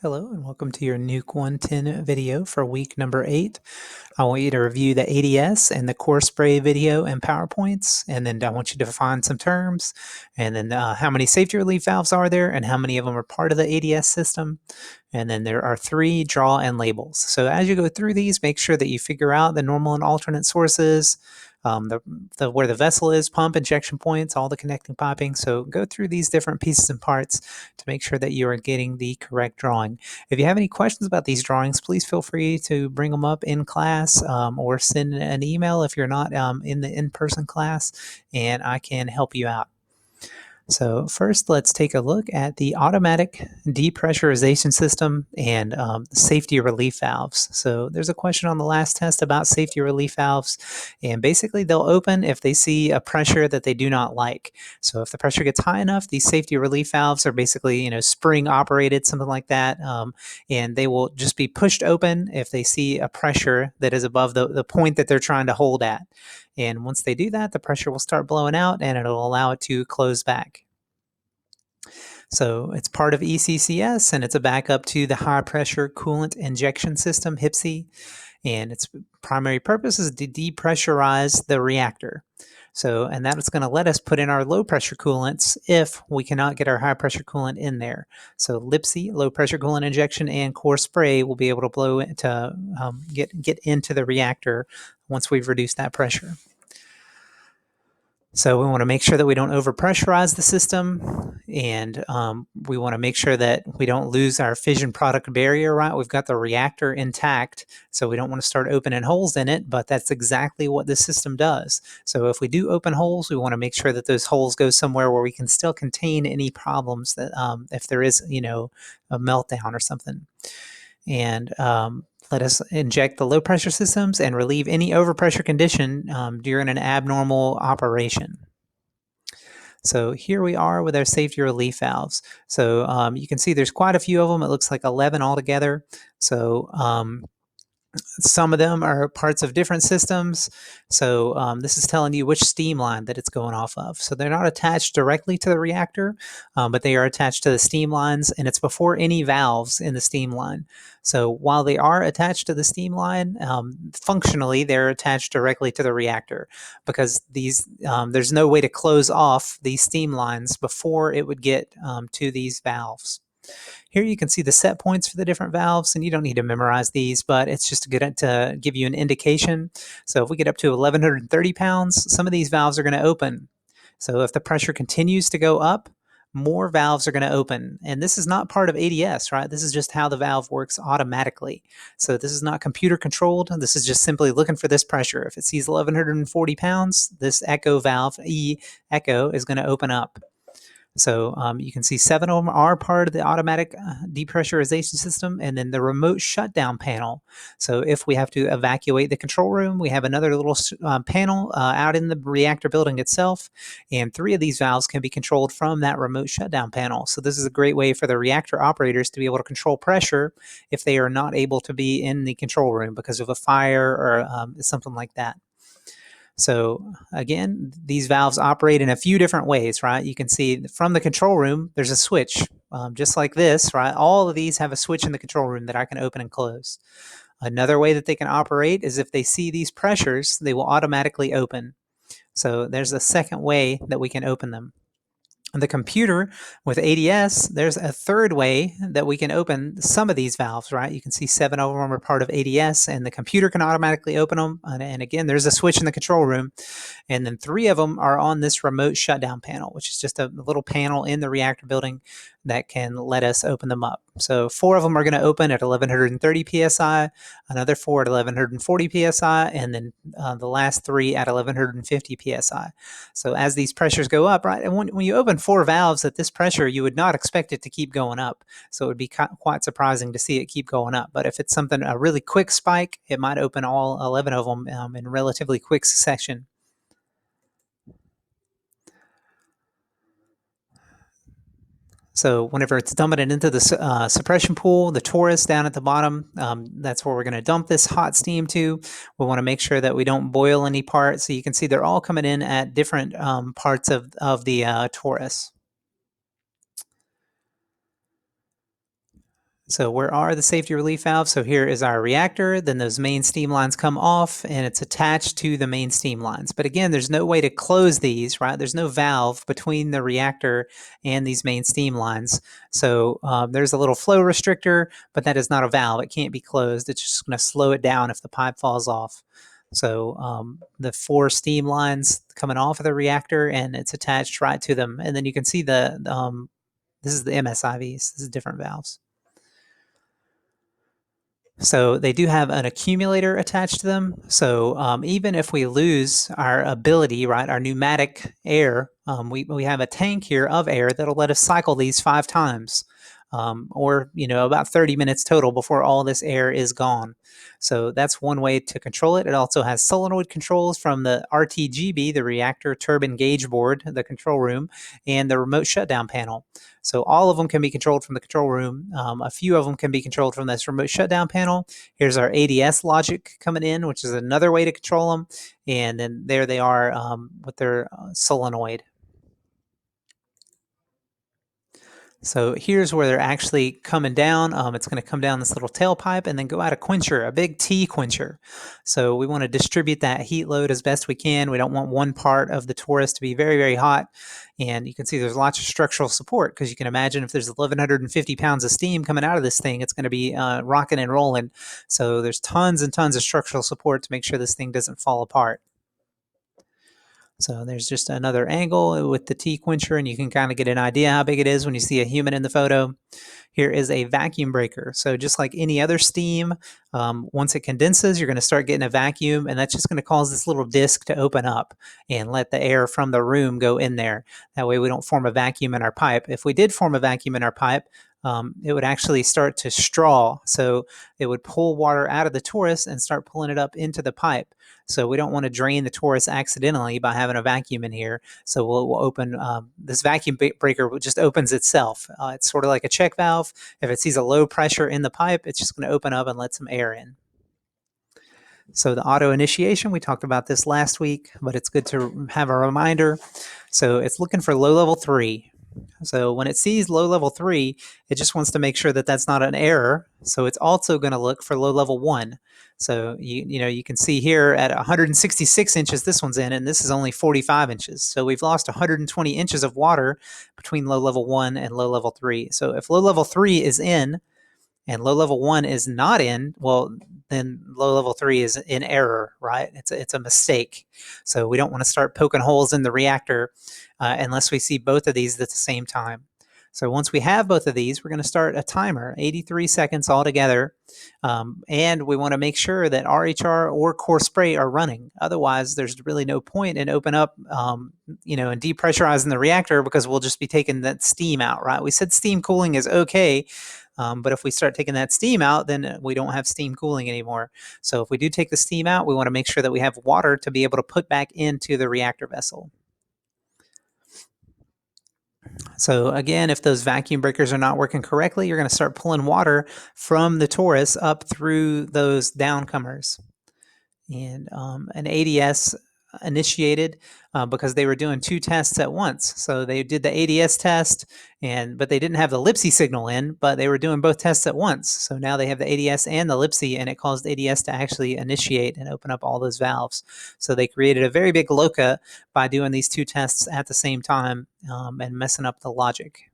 Hello and welcome to your NUC 110 video for week number 8. I want you to review the ADS and the core spray video and PowerPoints, and then I want you to define some terms, and then how many safety relief valves are there and how many of them are part of the ADS system. And then there are 3 draw and labels. So as you go through these, make sure that you figure out the normal and alternate sources, where the vessel is, pump, injection points, all the connecting piping. So go through these different pieces and parts to make sure that you are getting the correct drawing. If you have any questions about these drawings, please feel free to bring them up in class or send an email if you're not in the in-person class, and I can help you out. So first, let's take a look at the automatic depressurization system and safety relief valves. So there's a question on the last test about safety relief valves, and basically they'll open if they see a pressure that they do not like. So if the pressure gets high enough, these safety relief valves are basically, spring operated, something like that, and they will just be pushed open if they see a pressure that is above the point that they're trying to hold at. And once they do that, the pressure will start blowing out and it'll allow it to close back. So it's part of ECCS, and it's a backup to the high pressure coolant injection system, HPSI, and its primary purpose is to depressurize the reactor. And that is going to let us put in our low pressure coolants if we cannot get our high pressure coolant in there. So LPSI, low pressure coolant injection, and core spray will be able to blow to get into the reactor once we've reduced that pressure. So we want to make sure that we don't overpressurize the system, and we want to make sure that we don't lose our fission product barrier, right? We've got the reactor intact, so we don't want to start opening holes in it, but that's exactly what this system does. So if we do open holes, we want to make sure that those holes go somewhere where we can still contain any problems that if there is, a meltdown or something. And let us inject the low pressure systems and relieve any overpressure condition during an abnormal operation. So here we are with our safety relief valves. So you can see there's quite a few of them. It looks like 11 altogether. So some of them are parts of different systems. So this is telling you which steam line that it's going off of. So they're not attached directly to the reactor, but they are attached to the steam lines, and it's before any valves in the steam line. So while they are attached to the steam line, functionally they're attached directly to the reactor, because these there's no way to close off these steam lines before it would get to these valves. Here you can see the set points for the different valves, and you don't need to memorize these, but it's just good to give you an indication. So if we get up to 1,130 pounds, some of these valves are going to open. So if the pressure continues to go up, more valves are going to open. And this is not part of ADS, right? This is just how the valve works automatically. So this is not computer controlled. This is just simply looking for this pressure. If it sees 1,140 pounds, this echo valve, E echo, is going to open up. So you can see 7 of them are part of the automatic depressurization system, and then the remote shutdown panel. So if we have to evacuate the control room, we have another little panel out in the reactor building itself, and 3 of these valves can be controlled from that remote shutdown panel. So this is a great way for the reactor operators to be able to control pressure if they are not able to be in the control room because of a fire or something like that. So again, these valves operate in a few different ways, right? You can see from the control room, there's a switch, just like this, right? All of these have a switch in the control room that I can open and close. Another way that they can operate is if they see these pressures, they will automatically open. So there's a second way that we can open them. The computer with ADS, there's a third way that we can open some of these valves, right? You can see 7 of them are part of ADS, and the computer can automatically open them. And again, there's a switch in the control room. And then 3 of them are on this remote shutdown panel, which is just a little panel in the reactor building that can let us open them up. So 4 of them are going to open at 1,130 psi, another 4 at 1,140 psi, and then the last 3 at 1,150 psi. So as these pressures go up, right, and when you open 4 valves at this pressure, you would not expect it to keep going up. So it would be quite surprising to see it keep going up. But if it's a really quick spike, it might open all 11 of them in relatively quick succession. So whenever it's dumping it into the suppression pool, the torus down at the bottom, that's where we're going to dump this hot steam to. We want to make sure that we don't boil any parts. So you can see they're all coming in at different parts of the torus. So where are the safety relief valves? So here is our reactor, then those main steam lines come off and it's attached to the main steam lines. But again, there's no way to close these, right? There's no valve between the reactor and these main steam lines. So there's a little flow restrictor, but that is not a valve. It can't be closed. It's just going to slow it down if the pipe falls off. So the 4 steam lines coming off of the reactor and it's attached right to them. And then you can see this is the MSIVs. This is different valves. So they do have an accumulator attached to them. So even if we lose our ability, right, our pneumatic air, we have a tank here of air that'll let us cycle these 5 times, or about 30 minutes total before all this air is gone. So that's one way to control it. It also has solenoid controls from the RTGB, the reactor turbine gauge board, the control room, and the remote shutdown panel. So all of them can be controlled from the control room. A few of them can be controlled from this remote shutdown panel. Here's our ADS logic coming in, which is another way to control them. And then there they are with their solenoid. So here's where they're actually coming down. It's going to come down this little tailpipe and then go out a quencher, a big T quencher. So we want to distribute that heat load as best we can. We don't want one part of the torus to be very, very hot. And you can see there's lots of structural support because you can imagine if there's 1,150 pounds of steam coming out of this thing, it's going to be rocking and rolling. So there's tons and tons of structural support to make sure this thing doesn't fall apart. So there's just another angle with the T quencher, and you can kind of get an idea how big it is when you see a human in the photo. Here is a vacuum breaker. So just like any other steam, once it condenses, you're going to start getting a vacuum, and that's just going to cause this little disc to open up and let the air from the room go in there. That way we don't form a vacuum in our pipe. If we did form a vacuum in our pipe, it would actually start to straw. So it would pull water out of the torus and start pulling it up into the pipe. So we don't want to drain the torus accidentally by having a vacuum in here. So we'll open, this vacuum breaker just opens itself. It's sort of like a check valve. If it sees a low pressure in the pipe, it's just going to open up and let some air in. So the auto initiation, we talked about this last week, but it's good to have a reminder. So it's looking for low level 3. So when it sees low level 3, it just wants to make sure that that's not an error. So it's also going to look for low level 1. So you can see here at 166 inches this one's in, and this is only 45 inches. So we've lost 120 inches of water between low level 1 and low level 3. So if low level 3 is in and low level 1 is not in, well, then low level 3 is in error, right? It's a mistake. So we don't want to start poking holes in the reactor unless we see both of these at the same time. So once we have both of these, we're going to start a timer, 83 seconds altogether. And we want to make sure that RHR or core spray are running. Otherwise, there's really no point in open up, and depressurizing the reactor because we'll just be taking that steam out, right? We said steam cooling is okay. But if we start taking that steam out, then we don't have steam cooling anymore. So if we do take the steam out, we want to make sure that we have water to be able to put back into the reactor vessel. So again, if those vacuum breakers are not working correctly, you're going to start pulling water from the torus up through those downcomers. And an ADS initiated because they were doing 2 tests at once. So they did the ADS test, but they didn't have the LIPSI signal in, but they were doing both tests at once. So now they have the ADS and the LIPSI, and it caused ADS to actually initiate and open up all those valves. So they created a very big LOCA by doing these 2 tests at the same time and messing up the logic.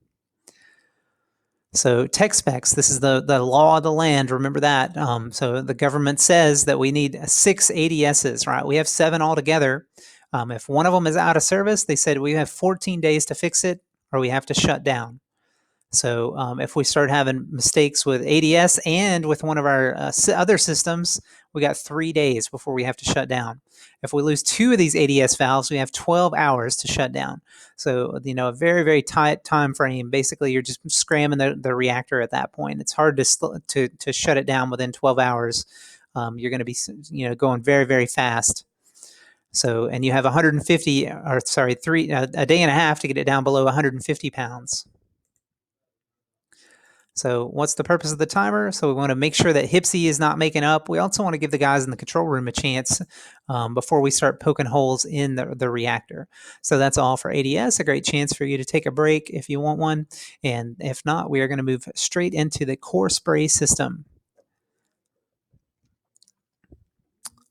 So tech specs, this is the law of the land, remember that. So the government says that we need 6 ADSs, right? We have 7 altogether. If one of them is out of service, they said we have 14 days to fix it or we have to shut down. So if we start having mistakes with ADS and with one of our other systems, we got 3 days before we have to shut down. If we lose 2 of these ADS valves, we have 12 hours to shut down. So, a very, very tight time frame. Basically, you're just scramming the reactor at that point. It's hard to shut it down within 12 hours. You're going to be going very, very fast. So, and you have 150, or sorry, a day and a half to get it down below 150 pounds. So what's the purpose of the timer? So we want to make sure that HIPSI is not making up. We also want to give the guys in the control room a chance before we start poking holes in the reactor. So that's all for ADS. A great chance for you to take a break if you want one. And if not, we are going to move straight into the core spray system.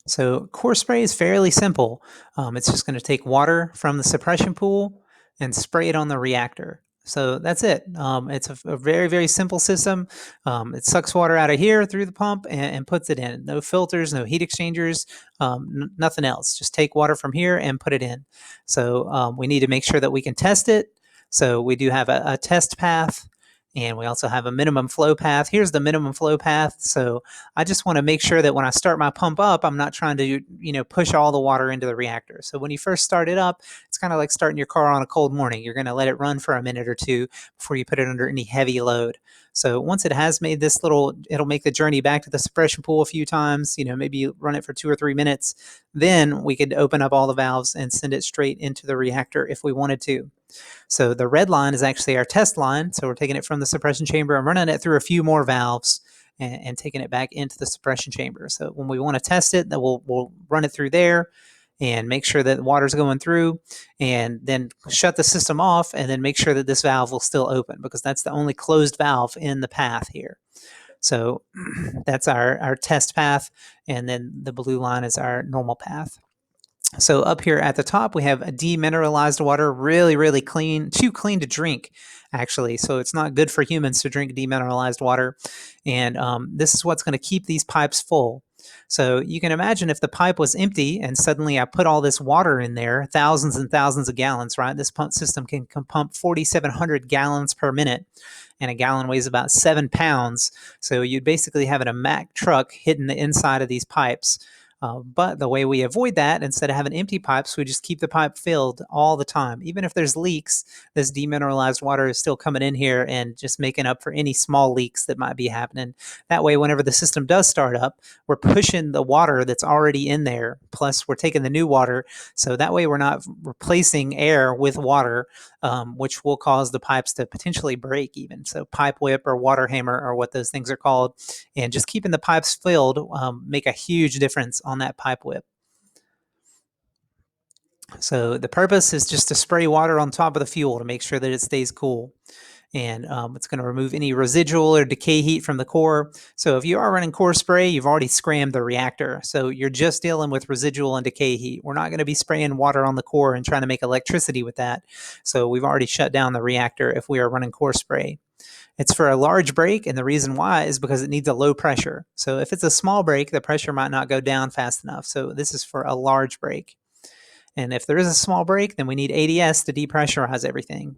So core spray is fairly simple. It's just going to take water from the suppression pool and spray it on the reactor. So that's it. It's a very, very simple system. It sucks water out of here through the pump and puts it in. No filters, no heat exchangers, nothing else. Just take water from here and put it in. So we need to make sure that we can test it. So we do have a test path. And we also have a minimum flow path. Here's the minimum flow path. So I just want to make sure that when I start my pump up, I'm not trying to, push all the water into the reactor. So when you first start it up, it's kind of like starting your car on a cold morning. You're going to let it run for a minute or two before you put it under any heavy load. So once it has made this it'll make the journey back to the suppression pool a few times, maybe run it for 2 or 3 minutes. Then we could open up all the valves and send it straight into the reactor if we wanted to. So the red line is actually our test line. So we're taking it from the suppression chamber and running it through a few more valves and taking it back into the suppression chamber. So when we want to test it, then we'll run it through there and make sure that the water's going through, and then shut the system off and then make sure that this valve will still open, because that's the only closed valve in the path here. So that's our test path, and then the blue line is our normal path. So up here at the top, we have a demineralized water, really, really clean, too clean to drink, actually. So it's not good for humans to drink demineralized water. And this is what's going to keep these pipes full. So you can imagine if the pipe was empty and suddenly I put all this water in there, thousands and thousands of gallons, right? This pump system can pump 4,700 gallons per minute, and a gallon weighs about 7 pounds. So you'd basically have a Mack truck hitting the inside of these pipes. But the way we avoid that, instead of having empty pipes, we just keep the pipe filled all the time. Even if there's leaks, this demineralized water is still coming in here and just making up for any small leaks that might be happening. That way, whenever the system does start up, we're pushing the water that's already in there, plus we're taking the new water. So that way we're not replacing air with water, which will cause the pipes to potentially break even. So pipe whip or water hammer are what those things are called. And just keeping the pipes filled make a huge difference on that pipe whip. So the purpose is just to spray water on top of the fuel to make sure that it stays cool. And it's going to remove any residual or decay heat from the core. So if you are running core spray, you've already scrammed the reactor. So you're just dealing with residual and decay heat. We're not going to be spraying water on the core and trying to make electricity with that. So we've already shut down the reactor if we are running core spray. It's for a large break, and the reason why is because it needs a low pressure. So if it's a small break, the pressure might not go down fast enough. So this is for a large break. And if there is a small break, then we need ADS to depressurize everything.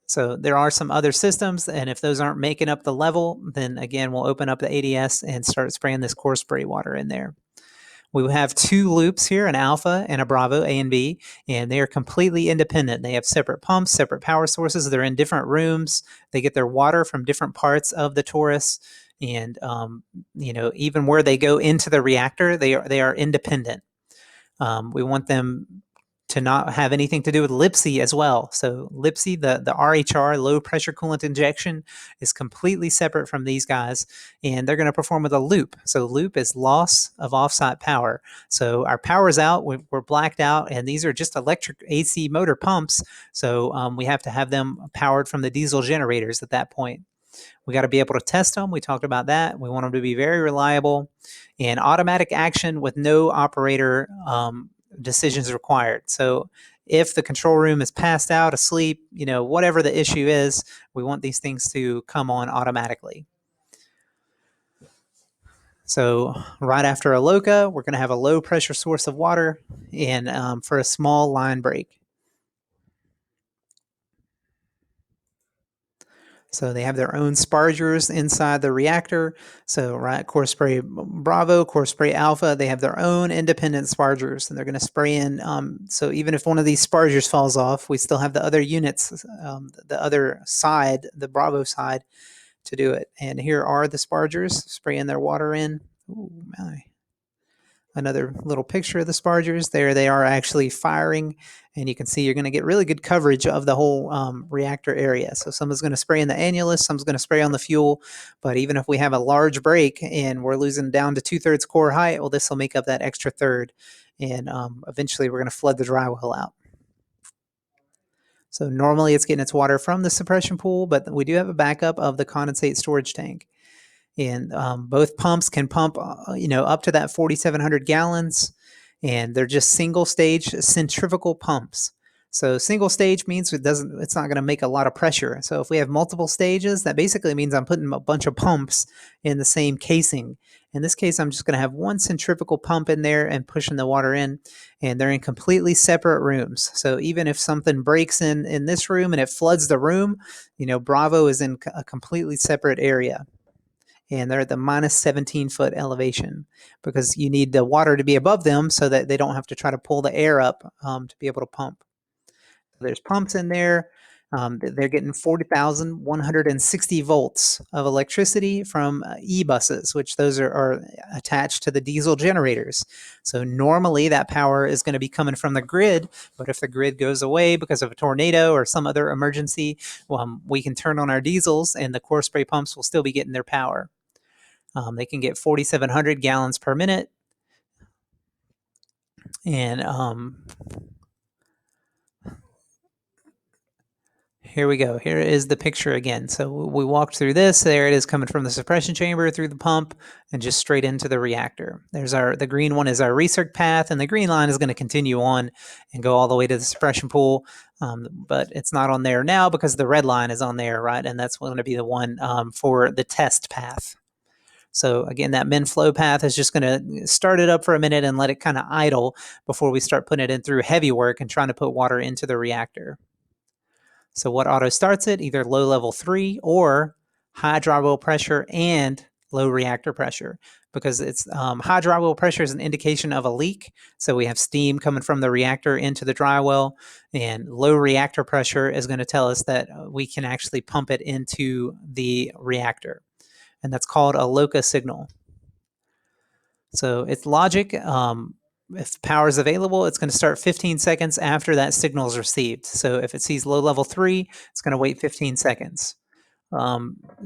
So there are some other systems, and if those aren't making up the level, then again, we'll open up the ADS and start spraying this core spray water in there. We have 2 loops here, an alpha and a bravo, A and B, and they are completely independent. They have separate pumps, separate power sources. They're in different rooms. They get their water from different parts of the torus, and even where they go into the reactor, they are independent. We want them to not have anything to do with LIPSI as well. So LIPSI, the RHR, low pressure coolant injection, is completely separate from these guys, and they're going to perform with a loop. So loop is loss of offsite power. So our power's out, we're blacked out, and these are just electric AC motor pumps. So we have to have them powered from the diesel generators at that point. We got to be able to test them. We talked about that. We want them to be very reliable, and automatic action with no operator decisions required. So if the control room is passed out, asleep, whatever the issue is, we want these things to come on automatically. So right after a LOCA, we're going to have a low pressure source of water and for a small line break. So they have their own spargers inside the reactor. So right, core spray Bravo, core spray Alpha, they have their own independent spargers, and they're going to spray in. So even if one of these spargers falls off, we still have the other units, the other side, the Bravo side, to do it. And here are the spargers spraying their water in. Ooh, my. another little picture of the spargers. There they are actually firing, and you can see you're going to get really good coverage of the whole reactor area. So someone's going to spray in the annulus, someone's going to spray on the fuel, but even if we have a large break and we're losing down to 2/3 core height, well, this will make up that extra third, and eventually we're going to flood the dry well out. So normally it's getting its water from the suppression pool, but we do have a backup of the condensate storage tank. And both pumps can pump, up to that 4,700 gallons, and they're just single stage centrifugal pumps. So single stage means it's not going to make a lot of pressure. So if we have multiple stages, that basically means I'm putting a bunch of pumps in the same casing. In this case, I'm just going to have one centrifugal pump in there and pushing the water in, and they're in completely separate rooms. So even if something breaks in this room and it floods the room, Bravo is in a completely separate area. And they're at the minus 17-foot elevation because you need the water to be above them so that they don't have to try to pull the air up to be able to pump. There's pumps in there. They're getting 40,160 volts of electricity from e-buses, which those are attached to the diesel generators. So normally that power is going to be coming from the grid, but if the grid goes away because of a tornado or some other emergency, we can turn on our diesels and the core spray pumps will still be getting their power. They can get 4,700 gallons per minute. And here we go. Here is the picture again. So we walked through this. There it is coming from the suppression chamber through the pump and just straight into the reactor. The green one is our recirc path, and the green line is going to continue on and go all the way to the suppression pool. But it's not on there now because the red line is on there, right? And that's going to be the one for the test path. So again, that min flow path is just going to start it up for a minute and let it kind of idle before we start putting it in through heavy work and trying to put water into the reactor. So what auto starts it? Either low level 3 or high dry well pressure and low reactor pressure, because it's high dry well pressure is an indication of a leak. So we have steam coming from the reactor into the dry well, and low reactor pressure is going to tell us that we can actually pump it into the reactor. And that's called a LOCA signal. So it's logic. If power is available, it's going to start 15 seconds after that signal is received. So if it sees low level 3, it's going to wait 15 seconds.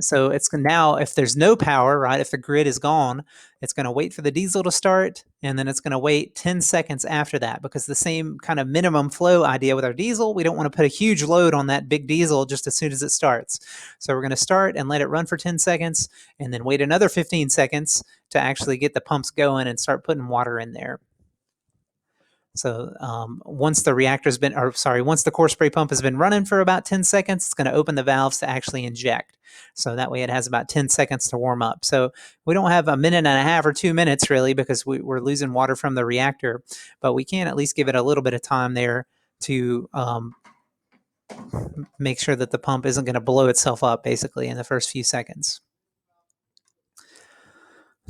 So it's now, if there's no power, right, if the grid is gone, it's going to wait for the diesel to start, and then it's going to wait 10 seconds after that, because the same kind of minimum flow idea with our diesel, we don't want to put a huge load on that big diesel just as soon as it starts. So we're going to start and let it run for 10 seconds, and then wait another 15 seconds to actually get the pumps going and start putting water in there. So once the core spray pump has been running for about 10 seconds, it's going to open the valves to actually inject. So that way it has about 10 seconds to warm up. So we don't have a minute and a half or 2 minutes really, because we're losing water from the reactor, but we can at least give it a little bit of time there to make sure that the pump isn't going to blow itself up basically in the first few seconds.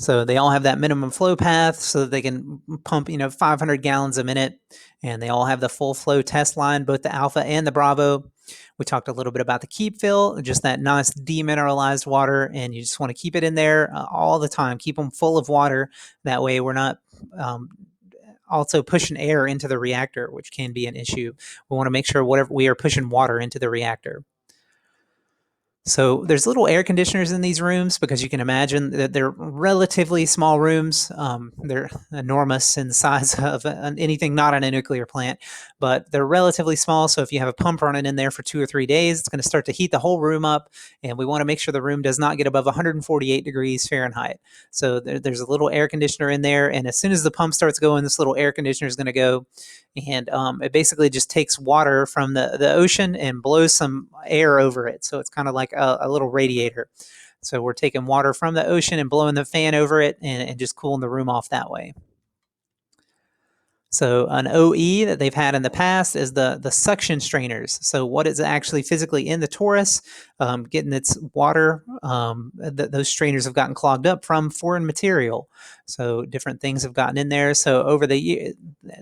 So they all have that minimum flow path so that they can pump, 500 gallons a minute, and they all have the full flow test line, both the Alpha and the Bravo. We talked a little bit about the keep fill, just that nice demineralized water, and you just want to keep it in there all the time. Keep them full of water. That way we're not also pushing air into the reactor, which can be an issue. We want to make sure we are pushing water into the reactor. So there's little air conditioners in these rooms because you can imagine that they're relatively small rooms. They're enormous in the size of anything not in a nuclear plant, but they're relatively small. So if you have a pump running in there for 2 or 3 days, it's going to start to heat the whole room up. And we want to make sure the room does not get above 148 degrees Fahrenheit. So there's a little air conditioner in there. And as soon as the pump starts going, this little air conditioner is going to go. And it basically just takes water from the ocean and blows some air over it. So it's kind of like a little radiator. So we're taking water from the ocean and blowing the fan over it and just cooling the room off that way. So an OE that they've had in the past is the suction strainers. So what is actually physically in the torus, getting its water, those strainers have gotten clogged up from foreign material. So different things have gotten in there. So over the year,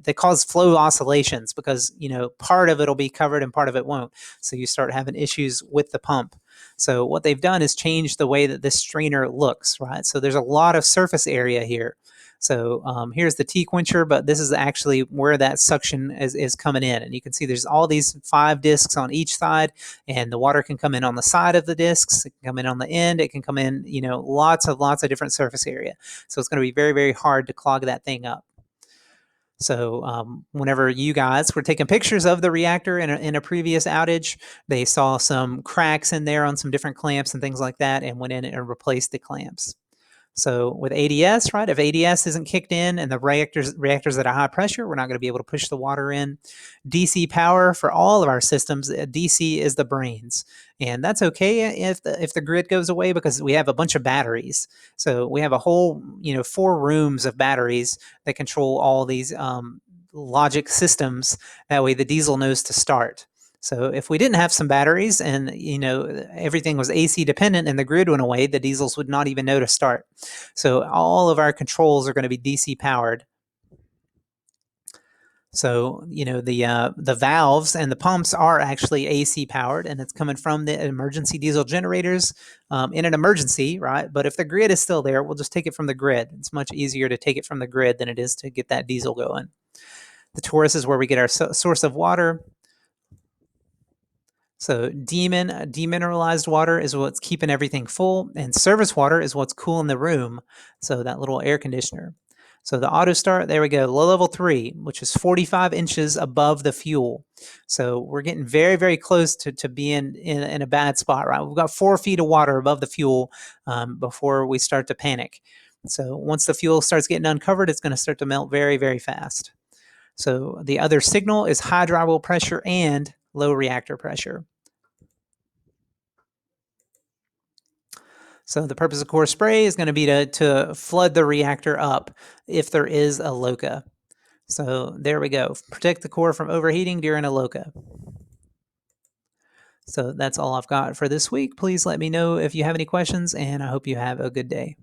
they cause flow oscillations because, part of it will be covered and part of it won't. So you start having issues with the pump. So what they've done is change the way that this strainer looks, right? So there's a lot of surface area here. So here's the T-quencher, but this is actually where that suction is coming in. And you can see there's all these 5 discs on each side, and the water can come in on the side of the discs, it can come in on the end, it can come in, lots of different surface area. So it's going to be very, very hard to clog that thing up. So whenever you guys were taking pictures of the reactor in a previous outage, they saw some cracks in there on some different clamps and things like that, and went in and replaced the clamps. So with ADS, right, if ADS isn't kicked in and the reactors at a high pressure, we're not going to be able to push the water in. DC power for all of our systems, DC is the brains. And that's okay if the grid goes away, because we have a bunch of batteries. So we have a whole, 4 rooms of batteries that control all these logic systems. That way the diesel knows to start. So if we didn't have some batteries and everything was AC dependent and the grid went away, the diesels would not even know to start. So all of our controls are going to be DC powered. So the valves and the pumps are actually AC powered, and it's coming from the emergency diesel generators in an emergency, right? But if the grid is still there, we'll just take it from the grid. It's much easier to take it from the grid than it is to get that diesel going. The torus is where we get our source of water. So demineralized water is what's keeping everything full, and service water is what's cooling the room, so that little air conditioner. So the auto start, there we go, low level 3, which is 45 inches above the fuel. So we're getting very, very close to being in a bad spot, right? We've got 4 feet of water above the fuel before we start to panic. So once the fuel starts getting uncovered, it's going to start to melt very, very fast. So the other signal is high drywall pressure and low reactor pressure. So the purpose of core spray is going to be to flood the reactor up if there is a LOCA. So there we go. Protect the core from overheating during a LOCA. So that's all I've got for this week. Please let me know if you have any questions, and I hope you have a good day.